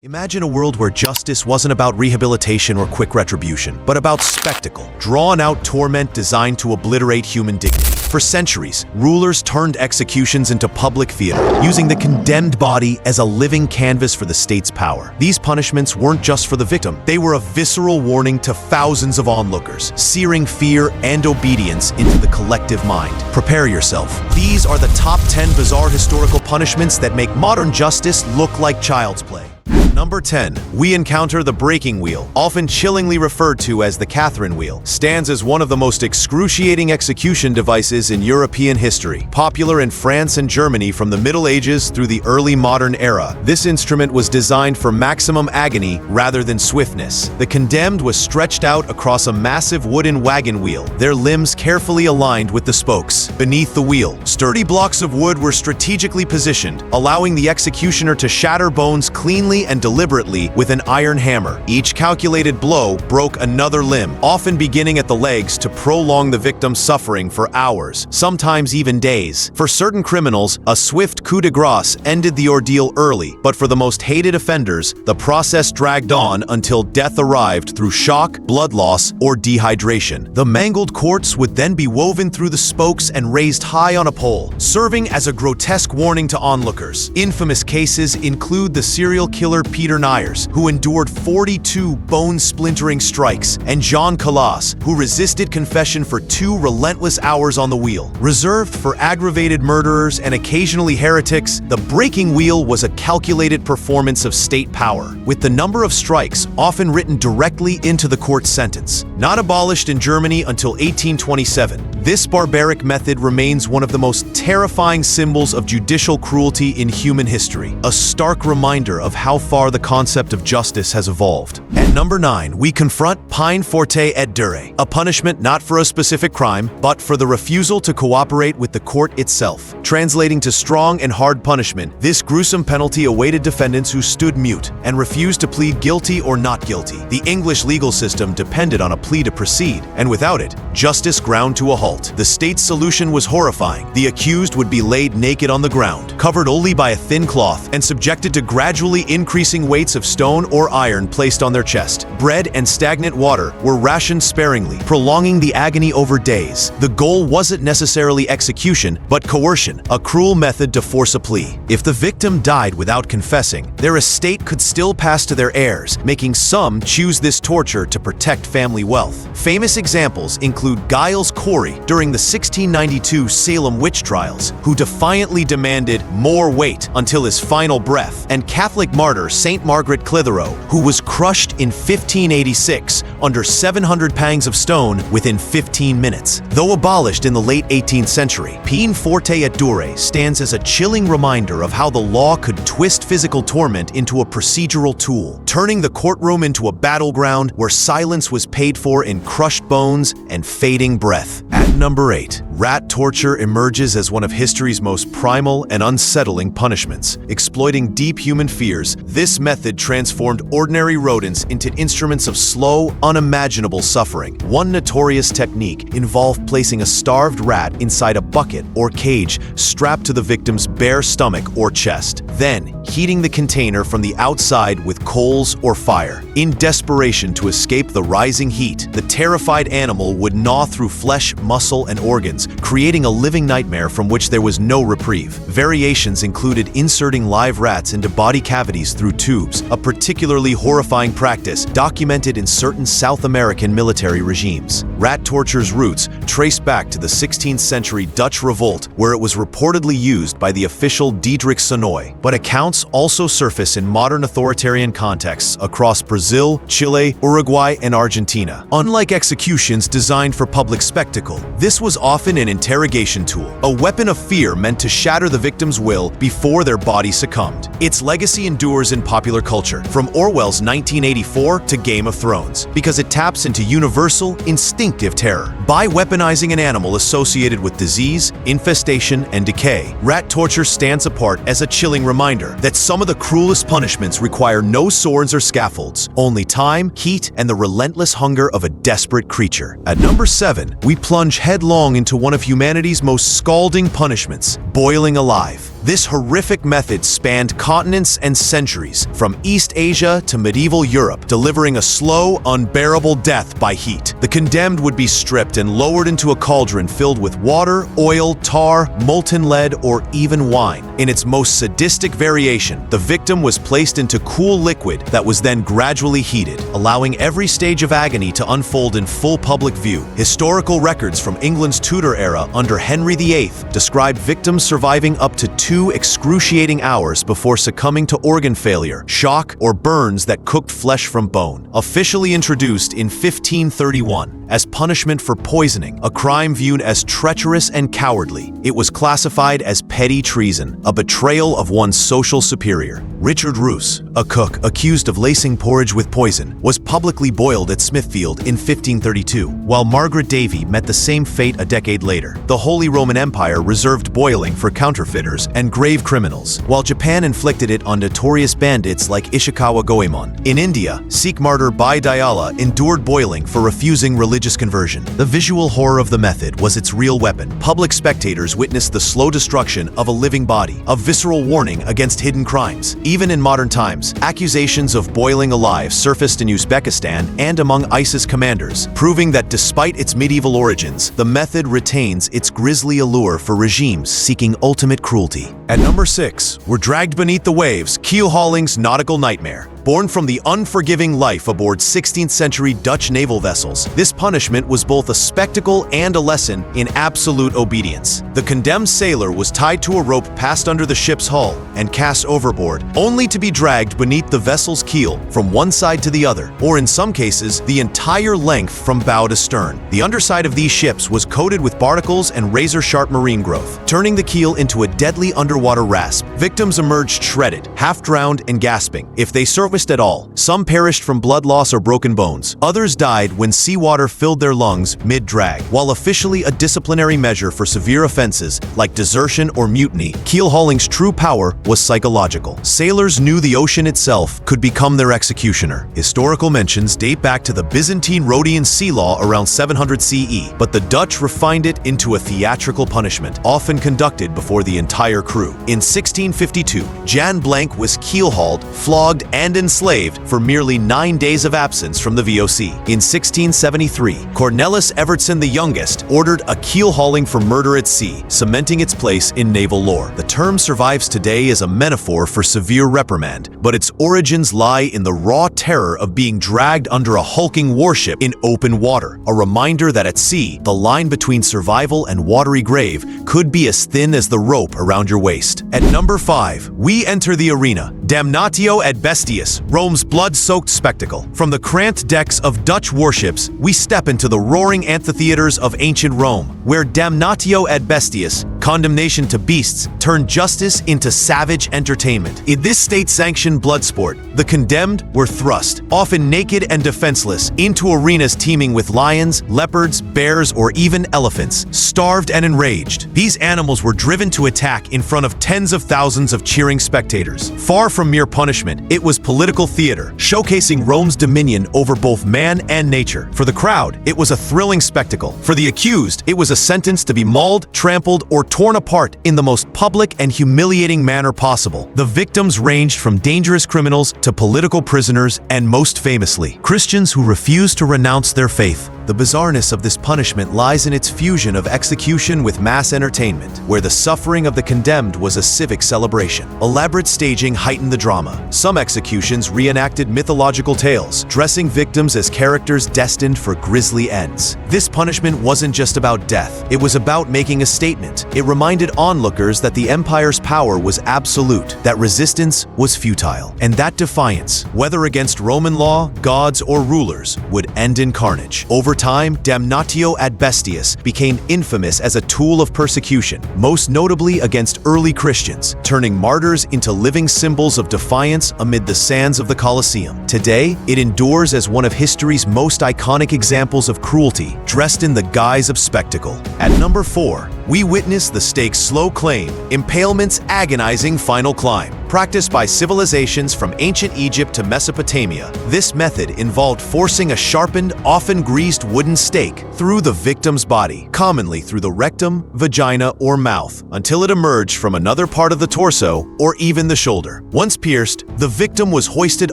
Imagine a world where justice wasn't about rehabilitation or quick retribution, but about spectacle, drawn-out torment designed to obliterate human dignity. For centuries, rulers turned executions into public theater, using the condemned body as a living canvas for the state's power. These punishments weren't just for the victim, they were a visceral warning to thousands of onlookers, searing fear and obedience into the collective mind. Prepare yourself. These are the top 10 bizarre historical punishments that make modern justice look like child's play. Number 10. We encounter the breaking wheel, often chillingly referred to as the Catherine wheel, stands as one of the most excruciating execution devices in European history. Popular in France and Germany from the Middle Ages through the early modern era, this instrument was designed for maximum agony rather than swiftness. The condemned was stretched out across a massive wooden wagon wheel, their limbs carefully aligned with the spokes. Beneath the wheel, sturdy blocks of wood were strategically positioned, allowing the executioner to shatter bones cleanly and deliberately with an iron hammer. Each calculated blow broke another limb, often beginning at the legs to prolong the victim's suffering for hours, sometimes even days. For certain criminals, a swift coup de grace ended the ordeal early, but for the most hated offenders, the process dragged on until death arrived through shock, blood loss, or dehydration. The mangled corpse would then be woven through the spokes and raised high on a pole, serving as a grotesque warning to onlookers. Infamous cases include the serial killer Peter Nyers, who endured 42 bone-splintering strikes, and Jean Calas, who resisted confession for 2 relentless hours on the wheel. Reserved for aggravated murderers and occasionally heretics, the breaking wheel was a calculated performance of state power, with the number of strikes often written directly into the court sentence. Not abolished in Germany until 1827, this barbaric method remains one of the most terrifying symbols of judicial cruelty in human history, a stark reminder of how far the concept of justice has evolved. At number 9, we confront peine forte et dure, a punishment not for a specific crime, but for the refusal to cooperate with the court itself. Translating to strong and hard punishment, this gruesome penalty awaited defendants who stood mute and refused to plead guilty or not guilty. The English legal system depended on a plea to proceed, and without it, justice ground to a halt. The state's solution was horrifying. The accused would be laid naked on the ground, covered only by a thin cloth, and subjected to gradually increasing weights of stone or iron placed on their chest. Bread and stagnant water were rationed sparingly, prolonging the agony over days. The goal wasn't necessarily execution, but coercion, a cruel method to force a plea. If the victim died without confessing, their estate could still pass to their heirs, making some choose this torture to protect family wealth. Famous examples include Giles Corey during the 1692 Salem witch trials, who defiantly demanded more weight until his final breath, and Catholic martyr St. Margaret Clitheroe, who was crushed in 1586 under 700 pangs of stone within 15 minutes. Though abolished in the late 18th century, peine forte et dure stands as a chilling reminder of how the law could twist physical torment into a procedural tool, turning the courtroom into a battleground where silence was paid for in crushed bones and fading breath. At number 8, rat torture emerges as one of history's most primal and unsettling punishments. Exploiting deep human fears, this method transformed ordinary rodents into instruments of slow, unimaginable suffering. One notorious technique involved placing a starved rat inside a bucket or cage strapped to the victim's bare stomach or chest, then heating the container from the outside with coals or fire. In desperation to escape the rising heat, the terrified animal would gnaw through flesh, muscle, and organs, creating a living nightmare from which there was no reprieve. Variations included inserting live rats into body cavities through tubes, a particularly horrifying practice documented in certain South American military regimes. Rat torture's roots trace back to the 16th century Dutch revolt, where it was reportedly used by the official Diederik Sonoy, but accounts also surface in modern authoritarian contexts across Brazil, Chile, Uruguay, and Argentina. Unlike executions designed for public spectacle, this was often an interrogation tool, a weapon of fear meant to shatter the victim's will before their body succumbed. Its legacy endures in popular culture, from Orwell's 1984 to Game of Thrones, because it taps into universal, instinctive terror. By weaponizing an animal associated with disease, infestation, and decay, rat torture stands apart as a chilling reminder that some of the cruelest punishments require no swords or scaffolds, only time, heat, and the relentless hunger of a desperate creature. At number 7, we plunge headlong into one of humanity's most scalding punishments, boiling alive. This horrific method spanned continents and centuries, from East Asia to medieval Europe, delivering a slow, unbearable death by heat. The condemned would be stripped and lowered into a cauldron filled with water, oil, tar, molten lead, or even wine. In its most sadistic variation, the victim was placed into cool liquid that was then gradually heated, allowing every stage of agony to unfold in full public view. Historical records from England's Tudor era under Henry VIII describe victims surviving up to 2 excruciating hours before succumbing to organ failure, shock, or burns that cooked flesh from bone. Officially introduced in 1531 as punishment for poisoning, a crime viewed as treacherous and cowardly, it was classified as petty treason, a betrayal of one's social superior. Richard Roos, a cook accused of lacing porridge with poison, was publicly boiled at Smithfield in 1532, while Margaret Davy met the same fate a decade later. The Holy Roman Empire reserved boiling for counterfeiters and grave criminals, while Japan inflicted it on notorious bandits like Ishikawa Goemon. In India, Sikh martyr Bhai Dayala endured boiling for refusing religious conversion. The visual horror of the method was its real weapon. Public spectators witnessed the slow destruction of a living body, a visceral warning against hidden crimes. Even in modern times, accusations of boiling alive surfaced in Uzbekistan and among ISIS commanders, proving that despite its medieval origins, the method retains its grisly allure for regimes seeking ultimate cruelty. At number 6, we're dragged beneath the waves, keel hauling's nautical nightmare. Born from the unforgiving life aboard 16th century Dutch naval vessels, this punishment was both a spectacle and a lesson in absolute obedience. The condemned sailor was tied to a rope passed under the ship's hull and cast overboard, only to be dragged beneath the vessel's keel from one side to the other, or in some cases, the entire length from bow to stern. The underside of these ships was coated with barnacles and razor-sharp marine growth, turning the keel into a deadly underwater rasp. Victims emerged shredded, half-drowned and gasping. If they survived at all, some perished from blood loss or broken bones. Others died when seawater filled their lungs mid-drag. While officially a disciplinary measure for severe offenses like desertion or mutiny, keel hauling's true power was psychological. Sailors knew the ocean itself could become their executioner. Historical mentions date back to the Byzantine Rhodian sea law around 700 CE, but the Dutch refined it into a theatrical punishment, often conducted before the entire crew. In 1652, Jan Blank was keel-hauled, flogged, and enslaved for merely 9 days of absence from the VOC. In 1673, Cornelis Evertson the Youngest ordered a keel hauling for murder at sea, cementing its place in naval lore. The term survives today as a metaphor for severe reprimand, but its origins lie in the raw terror of being dragged under a hulking warship in open water, a reminder that at sea, the line between survival and watery grave could be as thin as the rope around your waist. At number 5, we enter the arena. Damnatio ad bestias, Rome's blood-soaked spectacle. From the cramped decks of Dutch warships, we step into the roaring amphitheaters of ancient Rome, where damnatio ad bestias, condemnation to beasts, turned justice into savage entertainment. In this state-sanctioned blood sport, the condemned were thrust, often naked and defenseless, into arenas teeming with lions, leopards, bears, or even elephants, starved and enraged. These animals were driven to attack in front of tens of thousands of cheering spectators. Far from mere punishment, it was political theater, showcasing Rome's dominion over both man and nature. For the crowd, it was a thrilling spectacle. For the accused, it was a sentence to be mauled, trampled, or torn apart in the most public and humiliating manner possible. The victims ranged from dangerous criminals to political prisoners and, most famously, Christians who refused to renounce their faith. The bizarreness of this punishment lies in its fusion of execution with mass entertainment, where the suffering of the condemned was a civic celebration. Elaborate staging heightened the drama. Some executions reenacted mythological tales, dressing victims as characters destined for grisly ends. This punishment wasn't just about death, it was about making a statement. It reminded onlookers that the empire's power was absolute, that resistance was futile, and that defiance, whether against Roman law, gods, or rulers, would end in carnage. Over time, damnatio ad bestias became infamous as a tool of persecution, most notably against early Christians, turning martyrs into living symbols of defiance amid the sands of the Colosseum. Today, it endures as one of history's most iconic examples of cruelty, dressed in the guise of spectacle. At number 4, we witness the stake's slow claim, impalement's agonizing final climb. Practiced by civilizations from ancient Egypt to Mesopotamia, this method involved forcing a sharpened, often greased wooden stake through the victim's body, commonly through the rectum, vagina, or mouth, until it emerged from another part of the torso or even the shoulder. Once pierced, the victim was hoisted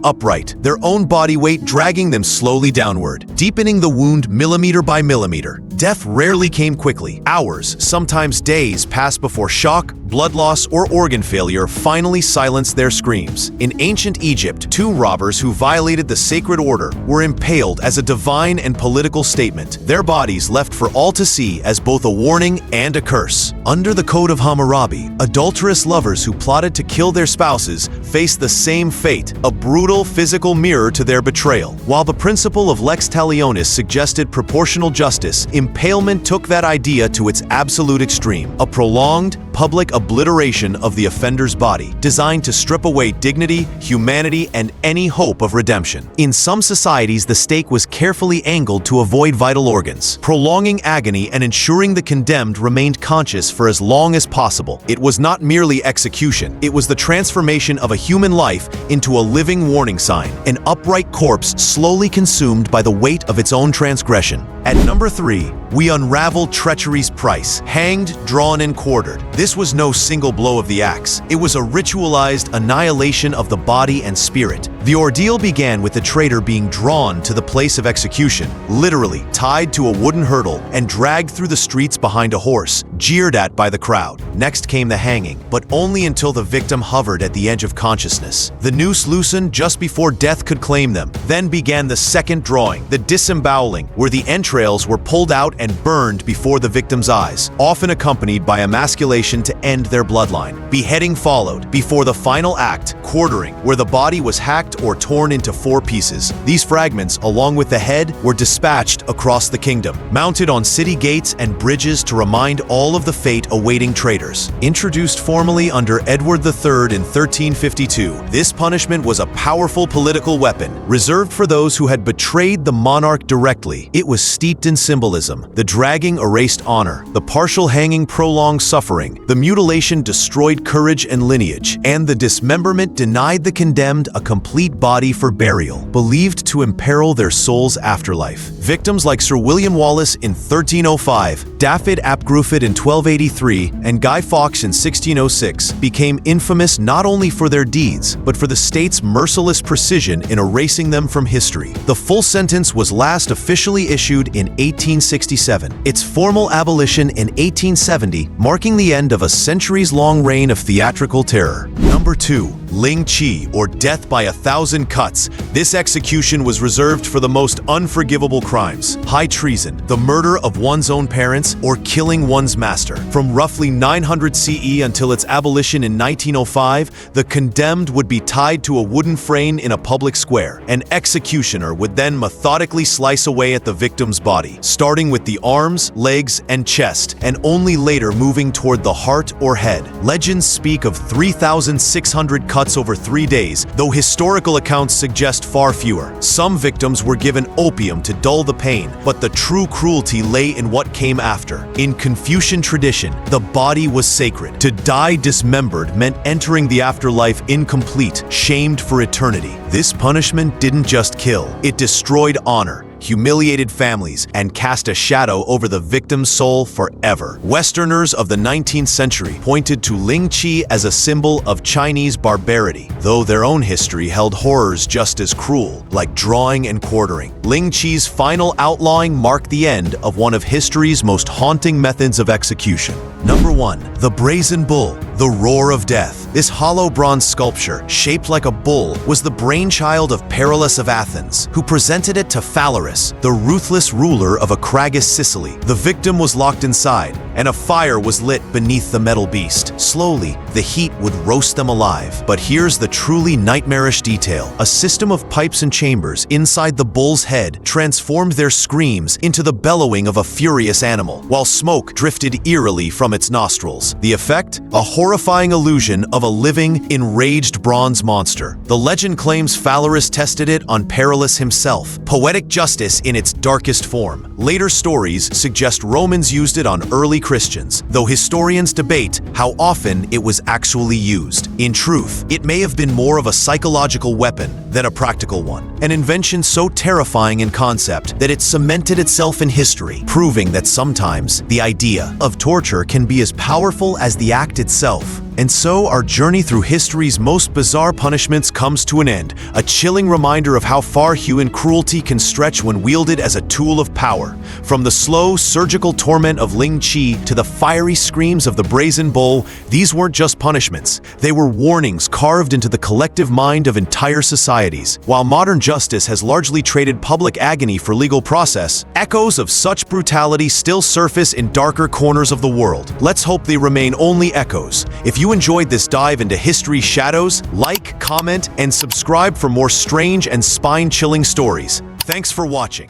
upright, their own body weight dragging them slowly downward, deepening the wound millimeter by millimeter. Death rarely came quickly. Hours, sometimes days, passed before shock, blood loss, or organ failure finally silenced their screams. In ancient Egypt, two robbers who violated the sacred order were impaled as a divine and political statement, their bodies left for all to see as both a warning and a curse. Under the Code of Hammurabi, adulterous lovers who plotted to kill their spouses faced the same fate, a brutal physical mirror to their betrayal. While the principle of lex talionis suggested proportional justice, impalement took that idea to its absolute extreme, a prolonged, public obliteration of the offender's body, designed to strip away dignity, humanity, and any hope of redemption. In some societies, the stake was carefully angled to avoid vital organs, prolonging agony and ensuring the condemned remained conscious for as long as possible. It was not merely execution, it was the transformation of a human life into a living warning sign, an upright corpse slowly consumed by the weight of its own transgression. At number 3, we unravel treachery's price, hanged, drawn, and quartered. This was no single blow of the axe. It was a ritualized annihilation of the body and spirit. The ordeal began with the traitor being drawn to the place of execution, literally tied to a wooden hurdle and dragged through the streets behind a horse, jeered at by the crowd. Next came the hanging, but only until the victim hovered at the edge of consciousness. The noose loosened just before death could claim them. Then began the second drawing, the disemboweling, where the entrails were pulled out and burned before the victim's eyes, often accompanied by emasculation to end their bloodline. Beheading followed, before the final act, quartering, where the body was hacked or torn into 4 pieces. These fragments, along with the head, were dispatched across the kingdom, mounted on city gates and bridges to remind all of the fate awaiting traitors. Introduced formally under Edward III in 1352, this punishment was a powerful political weapon, reserved for those who had betrayed the monarch directly. It was steeped in symbolism. The dragging erased honor, the partial hanging prolonged suffering, the mutilation destroyed courage and lineage, and the dismemberment denied the condemned a complete body for burial, believed to imperil their soul's afterlife. Victims like Sir William Wallace in 1305, Dafydd ap Gruffudd in 1283, and Guy Fawkes in 1606 became infamous not only for their deeds, but for the state's merciless precision in erasing them from history. The full sentence was last officially issued in 1867, its formal abolition in 1870, marking the end of a centuries-long reign of theatrical terror. Number 2. Ling Chi, or death by 1,000 cuts. This execution was reserved for the most unforgivable crimes: high treason, the murder of one's own parents, or killing one's master. From roughly 900 CE until its abolition in 1905, the condemned would be tied to a wooden frame in a public square. An executioner would then methodically slice away at the victim's body, starting with the arms, legs, and chest, and only later moving toward the heart or head. Legends speak of 3,600 cuts over 3 days, though historical accounts suggest far fewer. Some victims were given opium to dull the pain, but the true cruelty lay in what came after. In Confucian tradition, the body was sacred. To die dismembered meant entering the afterlife incomplete, shamed for eternity. This punishment didn't just kill, it destroyed honor, humiliated families, and cast a shadow over the victim's soul forever. Westerners of the 19th century pointed to Ling Chi as a symbol of Chinese barbarity, though their own history held horrors just as cruel, like drawing and quartering. Ling Chi's final outlawing marked the end of one of history's most haunting methods of execution. Number 1. The Brazen Bull, the Roar of Death. This hollow bronze sculpture, shaped like a bull, was the brainchild of Perillus of Athens, who presented it to Phalaris, the ruthless ruler of Acragas, Sicily. The victim was locked inside, and a fire was lit beneath the metal beast. Slowly, the heat would roast them alive. But here's the truly nightmarish detail. A system of pipes and chambers inside the bull's head transformed their screams into the bellowing of a furious animal, while smoke drifted eerily from its nostrils. The effect? A horrifying illusion of a living, enraged bronze monster. The legend claims Phalaris tested it on Perillus himself. Poetic justice in its darkest form. Later stories suggest Romans used it on early Christians, though historians debate how often it was actually used. In truth, it may have been more of a psychological weapon than a practical one, an invention so terrifying in concept that it cemented itself in history, proving that sometimes the idea of torture can be as powerful as the act itself. And so our journey through history's most bizarre punishments comes to an end, a chilling reminder of how far human cruelty can stretch when wielded as a tool of power. From the slow, surgical torment of Ling Chi to the fiery screams of the Brazen Bull, these weren't just punishments. They were warnings carved into the collective mind of entire societies. While modern justice has largely traded public agony for legal process, echoes of such brutality still surface in darker corners of the world. Let's hope they remain only echoes. If you enjoyed this dive into history's shadows, like, comment, and subscribe for more strange and spine-chilling stories. Thanks for watching.